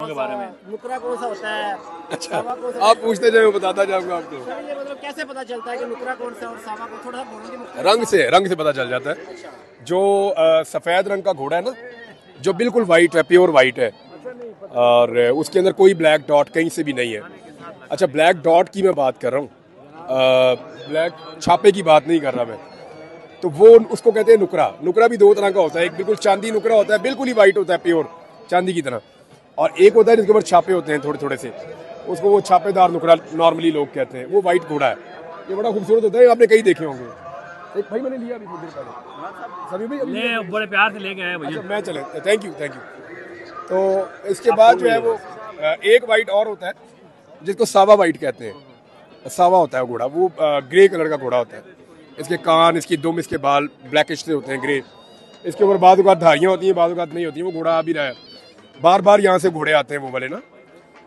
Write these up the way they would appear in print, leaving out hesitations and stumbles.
के बारे में। नुकरा कौन सा होता है? अच्छा, आप पूछते जाए, बताता जाऊंगा आपको। सर ये मतलब कैसे पता चलता है कि नुकरा कौन सा और सावा को थोड़ा सा बोलोगे? रंग से पता चल जाता है। जो सफेद रंग का घोड़ा है ना, जो बिल्कुल वाइट है, प्योर वाइट है, और उसके अंदर कोई ब्लैक डॉट कहीं से भी नहीं है। अच्छा, ब्लैक डॉट की मैं बात कर रहा हूँ, ब्लैक छापे की बात नहीं कर रहा मैं। तो वो उसको कहते हैं नुकरा। नुकरा भी दो तरह का होता है, एक बिल्कुल चांदी नुकरा होता है, बिल्कुल ही वाइट होता है, प्योर चांदी की तरह, और एक होता है जिसके ऊपर छापे होते हैं थोड़े थोड़े से, उसको वो छापेदार नुकरा नॉर्मली लोग कहते हैं। वो वाइट घोड़ा है, ये बड़ा खूबसूरत होता है, आपने कई देखे होंगे। एक भाई मैंने लिया अभी थोड़ी देर पहले, सभी भाई बड़े प्यार से लेके आए भैया। मैं चले, थैंक यू। तो इसके बाद जो है वो एक वाइट और होता है जिसको सावा वाइट कहते हैं। सावा होता है घोड़ा, वो ग्रे कलर का घोड़ा होता है। इसके कान, इसकी दुम, इसके बाल ब्लैकिश से होते हैं, ग्रे। इसके ऊपर बाद धारियाँ होती हैं, बाद नहीं होती हैं। वो घोड़ा आ भी रहा है, बार बार यहाँ से घोड़े आते हैं वो वाले ना,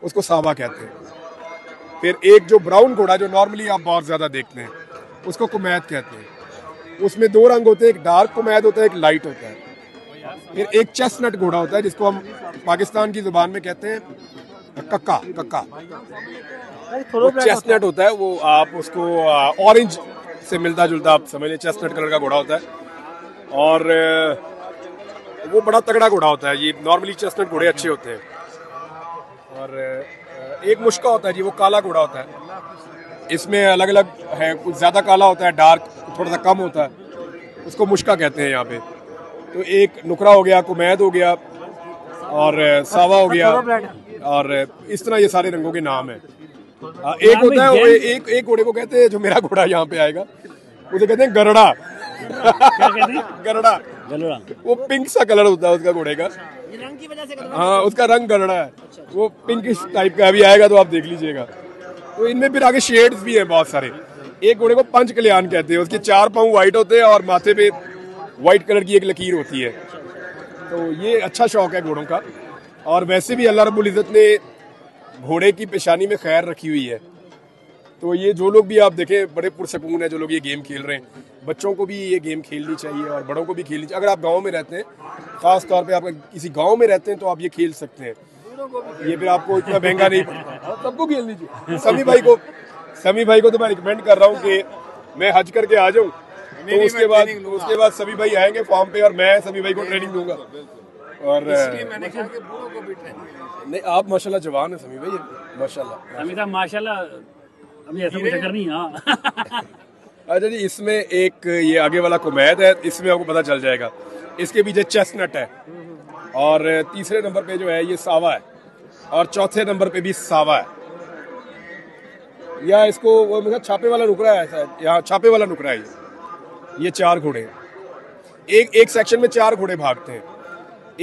उसको सावा कहते हैं। फिर एक जो ब्राउन घोड़ा जो नॉर्मली आप बहुत ज़्यादा देखते हैं, उसको कुमैद कहते हैं। उसमें दो रंग होते हैं, एक डार्क कुमैद होता है, एक लाइट होता है। फिर एक चेस्टनट घोड़ा होता है जिसको हम पाकिस्तान की ज़ुबान में कहते हैं कक्का। वो चेस्टनट होता है, वो आप उसको ऑरेंज से मिलता जुलता आप समझ लें, चेस्टनट कलर का घोड़ा होता है। और वो बड़ा तगड़ा घोड़ा होता है। ये नॉर्मली चेस्टनट घोड़े अच्छे होते हैं। और एक मुश्का होता है जी, वो काला घोड़ा होता है। इसमें अलग अलग है, कुछ ज़्यादा काला होता है, डार्क थोड़ा सा कम होता है, उसको मुश्का कहते हैं यहाँ पे। तो एक नुकरा हो गया, कुमैद हो गया, और सावा हो गया, और इस तरह ये सारे रंगों के नाम हैं। एक होता है वो, एक घोड़े को कहते हैं, जो मेरा घोड़ा यहाँ पे आएगा उसे कहते हैं गरड़ा। गरड़ा, वो पिंक सा कलर होता है उसका घोड़े का। रंग की वजह से हाँ, उसका रंग गरड़ा है, वो पिंकिश टाइप का। अभी आएगा तो आप देख लीजिएगा। तो इनमें फिर आगे शेड्स भी हैं बहुत सारे। एक घोड़े को पंच कल्याण कहते हैं, उसके 4 पाँव वाइट होते हैं और माथे पे वाइट कलर की एक लकीर होती है। तो ये अच्छा शौक है घोड़ों का। और वैसे भी अल्लाह रब्बुल इज़्ज़त ने घोड़े की पेशानी में खैर रखी हुई है। तो ये जो लोग भी आप देखें बड़े पुरसकून है, जो लोग ये गेम खेल रहे हैं, बच्चों को भी ये गेम खेलनी चाहिए और बड़ों को भी खेलनी चाहिए। अगर आप गांव में रहते हैं, ख़ास तौर पे आप किसी गांव में रहते हैं, तो आप ये खेल सकते हैं। ये फिर आपको इतना महंगा नहीं पड़ता, सबको खेलनी चाहिए। समी भाई को तो मैं रिकमेंड कर रहा हूँ कि मैं हज करके आ जाऊँ, तो उसके बाद सभी भाई आएंगे फॉर्म पे और मैं सभी भाई को ट्रेनिंग दूंगा। और मैंने कहा कि बूढ़ों को भी ट्रेनिंग। नहीं, आप माशाल्लाह जवान है समी भाई, माशाल्लाह। माशाल्लाह, अभी ऐसा कुछ करनी है। अच्छा जी, इसमें एक ये आगे वाला कुमैद है, इसमें आपको पता चल जाएगा। इसके पीछे चेस्टनट है, और तीसरे नंबर पे जो है ये सावा है, और चौथे नंबर पे भी सावा है। या इसको वो मतलब छापे वाला नुकरा है, शायद यहाँ छापे वाला नुकरा है। ये 4 घोड़े हैं, एक सेक्शन में 4 घोड़े भागते हैं।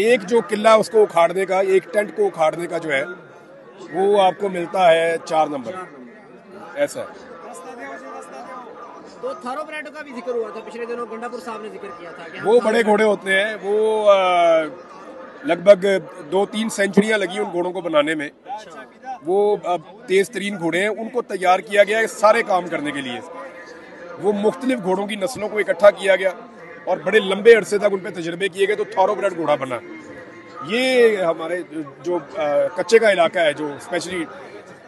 एक जो किला उसको उखाड़ने का, एक टेंट को उखाड़ने का जो है, वो आपको मिलता है 4 नंबर, ऐसा है। तो थारोब्रेड का भी जिक्र हुआ था पिछले दिनों, गंडापुर साहब ने जिक्र किया था कि वो बड़े घोड़े होते हैं, वो लगभग 2-3 सेंचुरियां लगी उन घोड़ों को बनाने में। वो तेज तरीन घोड़े हैं, उनको तैयार किया गया है सारे काम करने के लिए। वो मुख्तलिफ घोड़ों की नस्लों को इकट्ठा किया गया और बड़े लंबे अरसे तक उन पर तजर्बे किए गए, तो थारोब्रेड घोड़ा बना। ये हमारे जो कच्चे का इलाका है, जो स्पेशली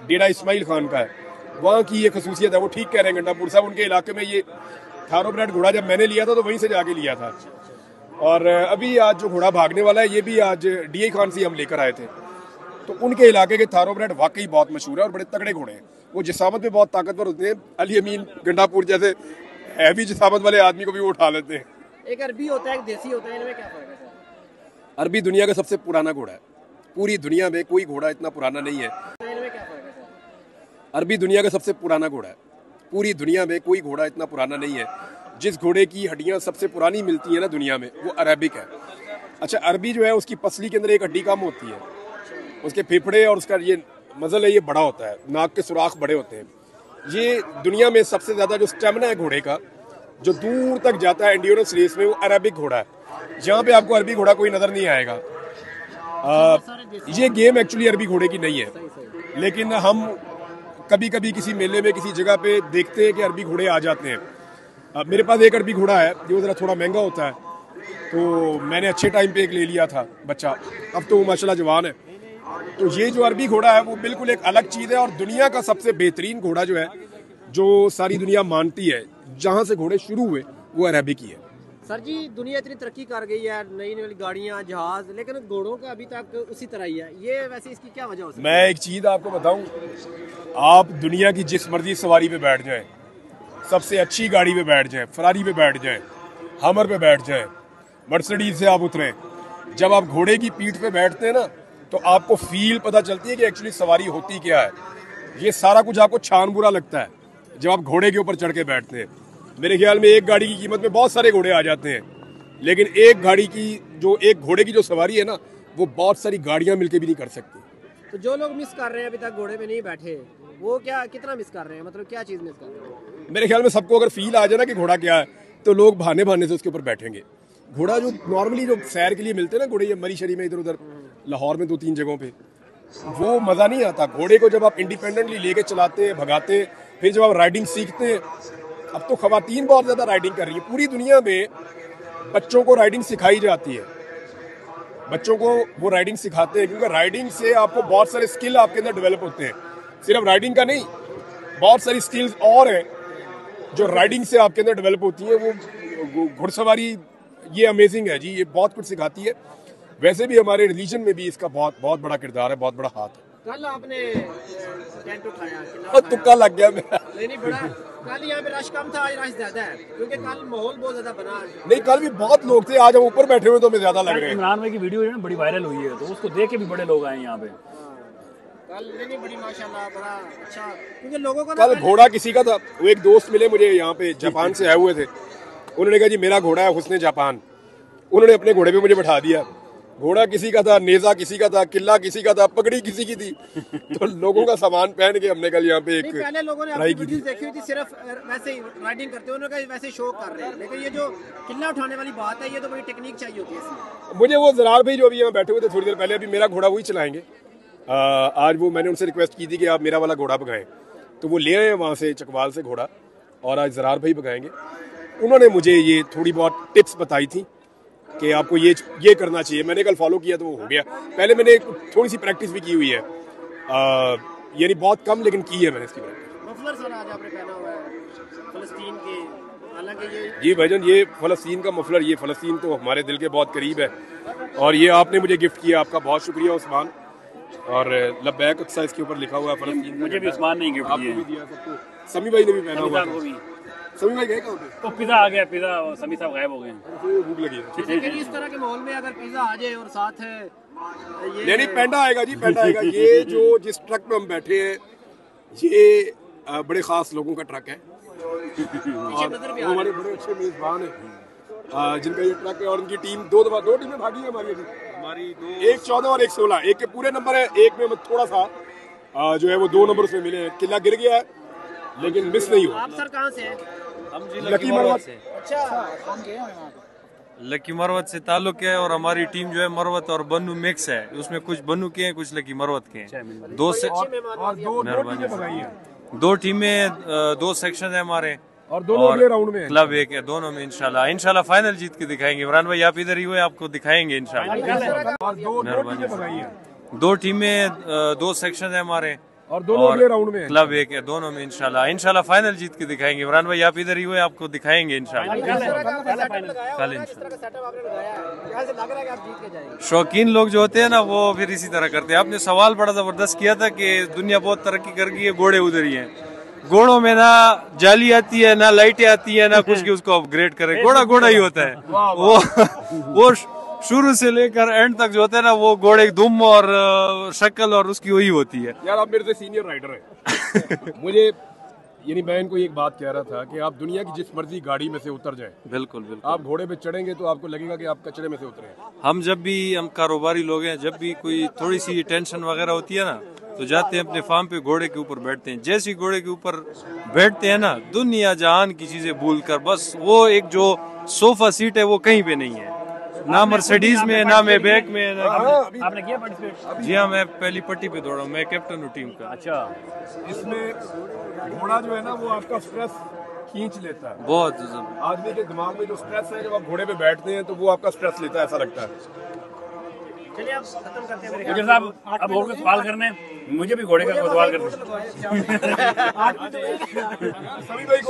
डेरा इस्माइल खान का है, वहाँ की ये खसूसियत है। वो ठीक कह रहे हैं गंडापुर साहब, उनके इलाके में ये थारोब्रेड घोड़ा जब मैंने लिया था तो वहीं से जाके लिया था। और अभी आज जो घोड़ा भागने वाला है, ये भी आज DI खान से हम लेकर आए थे। तो उनके इलाके के थारोब्रेड वाकई बहुत मशहूर है और बड़े तगड़े घोड़े हैं। वो जिसामत में बहुत ताकतवर होते हैं। अली अमीन गंडापुर जैसे हैवी जिसामत वाले आदमी को भी वो उठा लेते हैं। एक अरबी होता है, एक देसी होता है, इनमें क्या फर्क है? अरबी दुनिया का सबसे पुराना घोड़ा है। पूरी दुनिया में कोई घोड़ा इतना पुराना नहीं है। इनमें क्या फर्क है? अरबी दुनिया का सबसे पुराना घोड़ा है। पूरी दुनिया में कोई घोड़ा इतना पुराना नहीं है। जिस घोड़े की हड्डियां सबसे पुरानी मिलती है ना दुनिया में, वो अरेबिक है। अच्छा, अरबी जो है उसकी पसली के अंदर एक हड्डी कम होती है, उसके फेफड़े और उसका ये मजल है, ये बड़ा होता है, नाक के सुराख बड़े होते हैं। ये दुनिया में सबसे ज़्यादा जो स्टेमिना है घोड़े का, जो दूर तक जाता है एंड्योरेंस रेस में, वो अरेबिक घोड़ा है। जहाँ पे आपको अरबी घोड़ा कोई नज़र नहीं आएगा। ये गेम एक्चुअली अरबी घोड़े की नहीं है, लेकिन हम कभी कभी किसी मेले में किसी जगह पे देखते हैं कि अरबी घोड़े आ जाते हैं। मेरे पास एक अरबी घोड़ा है, जो ज़रा थोड़ा महंगा होता है, तो मैंने अच्छे टाइम पे एक ले लिया था बच्चा। अब तो वो माशाल्लाह जवान है, तो ये जो अरबी घोड़ा है वो बिल्कुल एक अलग चीज़ है और दुनिया का सबसे बेहतरीन घोड़ा जो है, जो सारी दुनिया मानती है, जहाँ से घोड़े शुरू हुए वो अरबिक ही है। सर जी, दुनिया इतनी तरक्की कर गई है, नई नई गाड़ियाँ, जहाज, लेकिन घोड़ों का अभी तक उसी तरह ही है। ये वैसे इसकी क्या वजह हो सकती है? मैं एक चीज़ आपको बताऊं, आप दुनिया की जिस मर्जी सवारी पे बैठ जाएं, सबसे अच्छी गाड़ी पे बैठ जाएं, फरारी पे बैठ जाएं, हमर पे बैठ जाएं, मर्सिडीज से आप उतरें, जब आप घोड़े की पीठ पे बैठते हैं ना, तो आपको फील पता चलती है कि एक्चुअली सवारी होती क्या है। ये सारा कुछ आपको छान बुरा लगता है जब आप घोड़े के ऊपर चढ़ के बैठते हैं। मेरे ख्याल में एक गाड़ी की कीमत में बहुत सारे घोड़े आ जाते हैं, लेकिन एक गाड़ी की जो एक घोड़े की जो सवारी है ना, वो बहुत सारी गाड़ियां मिलके भी नहीं कर सकती। तो जो लोग मिस कर रहे हैं, अभी तक घोड़े पे नहीं बैठे, वो क्या कितना मिस कर रहे हैं? मतलब क्या चीज़ मिस कर रहे हैं? मेरे ख्याल में सबको अगर फील आ जाए ना कि घोड़ा क्या है, तो लोग बहाने बहाने से उसके ऊपर बैठेंगे। घोड़ा जो नॉर्मली जो सैर के लिए मिलते हैं ना घोड़े, ये मरी शरी में इधर उधर, लाहौर में 2-3 जगहों पे, वो मज़ा नहीं आता। घोड़े को जब आप इंडिपेंडेंटली लेके चलाते हैं, भगाते हैं, फिर जब आप राइडिंग सीखते हैं, अब तो खवातीन बहुत ज़्यादा राइडिंग कर रही है। पूरी दुनिया में बच्चों को राइडिंग सिखाई जाती है, बच्चों को वो राइडिंग सिखाते हैं, क्योंकि राइडिंग से आपको बहुत सारे स्किल आपके अंदर डेवलप होते हैं। सिर्फ राइडिंग का नहीं, बहुत सारी स्किल्स और हैं जो राइडिंग से आपके अंदर डेवलप होती हैं। वो घुड़सवारी ये अमेजिंग है जी, ये बहुत कुछ सिखाती है। वैसे भी हमारे रिलीजन में भी इसका बहुत बहुत बड़ा किरदार है, बहुत बड़ा हाथ है। कल आपने टेंट उठाया, किला और तुक्का लग गया मेरा। नहीं बड़ा, कल यहाँ पे रश कम था, आज रश ज्यादा है, क्योंकि कल माहौल बहुत ज्यादा बना। नहीं, कल भी बहुत लोग थे, आज हम ऊपर बैठे हुए तो हमें ज्यादा लग रहे हैं। इमरान भाई की वीडियो है ना, बड़ी वायरल हुई है, तो उसको देख के भी बड़े लोग आए यहाँ पे। कल नहीं बड़ी माशाल्लाह, बड़ा अच्छा, क्योंकि लोगों को कल घोड़ा किसी का था, वो एक दोस्त मिले मुझे यहाँ पे, जापान से आए हुए थे। उन्होंने कहा जी मेरा घोड़ा है हुस्ने जापान। उन्होंने अपने घोड़े पे मुझे बैठा दिया। घोड़ा किसी का था, नेजा किसी का था, किला किसी का था, पगड़ी किसी की थी। तो लोगों का सामान पहन के हमने कल यहाँ पे एक पहले लोगों ने अपनी वीडियोस देखी हुई थी, सिर्फ वैसे ही राइडिंग करते हैं, उन्होंने वैसे शो कर रहे हैं, लेकिन ये जो किला उठाने वाली बात है, ये तो बड़ी टेक्निक चाहिए होती है इसमें। मुझे वो जरार भाई जो अभी यहाँ बैठे हुए थे थोड़ी देर पहले, अभी मेरा घोड़ा वही चलाएंगे। आज वो मैंने उनसे रिक्वेस्ट की थी कि आप मेरा वाला घोड़ा भगाएं, तो वो ले आए वहाँ से चकवाल से घोड़ा, और आज जरार भाई भगाएंगे। उन्होंने मुझे ये थोड़ी बहुत टिप्स बताई थी कि आपको ये करना चाहिए। मैंने कल फॉलो किया तो वो हो गया। पहले मैंने थोड़ी सी प्रैक्टिस भी की हुई है, यानी बहुत कम, लेकिन की है मैंने इसकी प्रैक्टिस। मफलर सर आज आपने पहना हुआ है फलस्तीन के, हालांकि ये जी भाईजान, ये फलस्तीन का मफलर, ये फलस्तीन तो हमारे दिल के बहुत करीब है, और ये आपने मुझे गिफ्ट किया, आपका बहुत शुक्रिया उस्मान। और लब्बैक अक्सा इसके ऊपर लिखा हुआ है फलस्तीन। मुझे भी उस्मान ने गिफ्ट आपको भी दिया सबको, समी भाई ने भी पहना हुआ था। समी भाई गए कहाँ पे? तो पिज़्ज़ा आ गया, पिज़्ज़ा समी साहब गायब हो गए हैं। भूख लगी है। लेकिन इस तरह के माहौल में अगर पिज़्ज़ा आ जाए और साथ है ये नहीं, पेंडा आएगा जी, पेंडा आएगा। ये जो जिस ट्रक में हम बैठे हैं, ये बड़े खास लोगों का ट्रक है, और हमारे बड़े अच्छे मेजबान हैं जिनका ये ट्रक है, और उनकी टीम दो टीमें भागी है हमारी अभी। हमारी एक 14 और एक 16, एक के पूरे नंबर है, एक में थोड़ा सा जो है वो 2 नंबर उसमें मिले हैं। किला गिर गया है लेकिन मिस नहीं हुआ। आप सर कहाँ से हैं? हम जी लकी मरवत से। अच्छा, लकी मरवत से ताल्लुक है, और हमारी टीम जो है मरवत और बन्नू मिक्स है, उसमें कुछ बन्नू के हैं, कुछ लकी मरवत के हैं। दो टीमें भगाई हैं, 2 टीमें, 2 सेक्शन है हमारे, और दोनों अगले राउंड में हैं। क्लब एक है, दोनों में इंशाल्लाह फाइनल जीत के दिखाएंगे। इमरान भाई आप इधर ही हुए, आपको दिखाएंगे इंशाल्लाह। और दो टीमें भगाई हैं, 2 टीमें, 2 सेक्शन है हमारे, और दोनों अगले राउंड में हैं। क्लब एक है, दोनों में इंशाल्लाह फाइनल जीत के दिखाएंगे। इमरान भाई आप इधर ही हुए, आपको दिखाएंगे इंशाल्लाह। शौकीन लोग जो होते हैं ना, वो फिर इसी तरह करते हैं। आपने सवाल बड़ा जबरदस्त किया था कि दुनिया बहुत तरक्की कर गई है, घोड़े उधर ही हैं। घोड़ों में ना जाली आती है, ना लाइटें आती है, ना कुछ की उसको अपग्रेड करे। घोड़ा ही होता है। वो शुरू से लेकर एंड तक जो होता है ना, वो घोड़े की दुम और शक्ल और उसकी वही होती है। यार आप मेरे से सीनियर राइडर हैं। मुझे यानी मैं इनको एक बात कह रहा था कि आप दुनिया की जिस मर्जी गाड़ी में से उतर जाएं, बिल्कुल आप घोड़े पे चढ़ेंगे तो आपको लगेगा कि आप कचरे में से उतरे हैं। हम कारोबारी लोग हैं, जब भी कोई थोड़ी सी टेंशन वगैरह होती है ना, तो जाते हैं अपने फार्म पे, घोड़े के ऊपर बैठते हैं। जैसे ही घोड़े के ऊपर बैठते हैं ना, दुनिया जहान की चीजें भूल कर, बस वो एक जो सोफा सीट है वो कहीं पे नहीं है, ना मर्सिडीज में, ना मैं बैक में, ना आपने किया पार्टिसिपेट? जी हाँ, मैं पहली पट्टी पे दौड़ा हूँ, मैं कैप्टन हूँ टीम का। अच्छा, इसमें घोड़ा जो है ना वो आपका स्ट्रेस खींच लेता है। बहुत आदमी के दिमाग में जो स्ट्रेस है, जब आप घोड़े पे बैठते हैं तो वो आपका स्ट्रेस लेता है, ऐसा लगता है। चलिए आप खत्म करते हैं। गुजर साहब अब और कोई सवाल करने हैं? मुझे भी घोड़े का कोई सवाल करना है। सभी भाई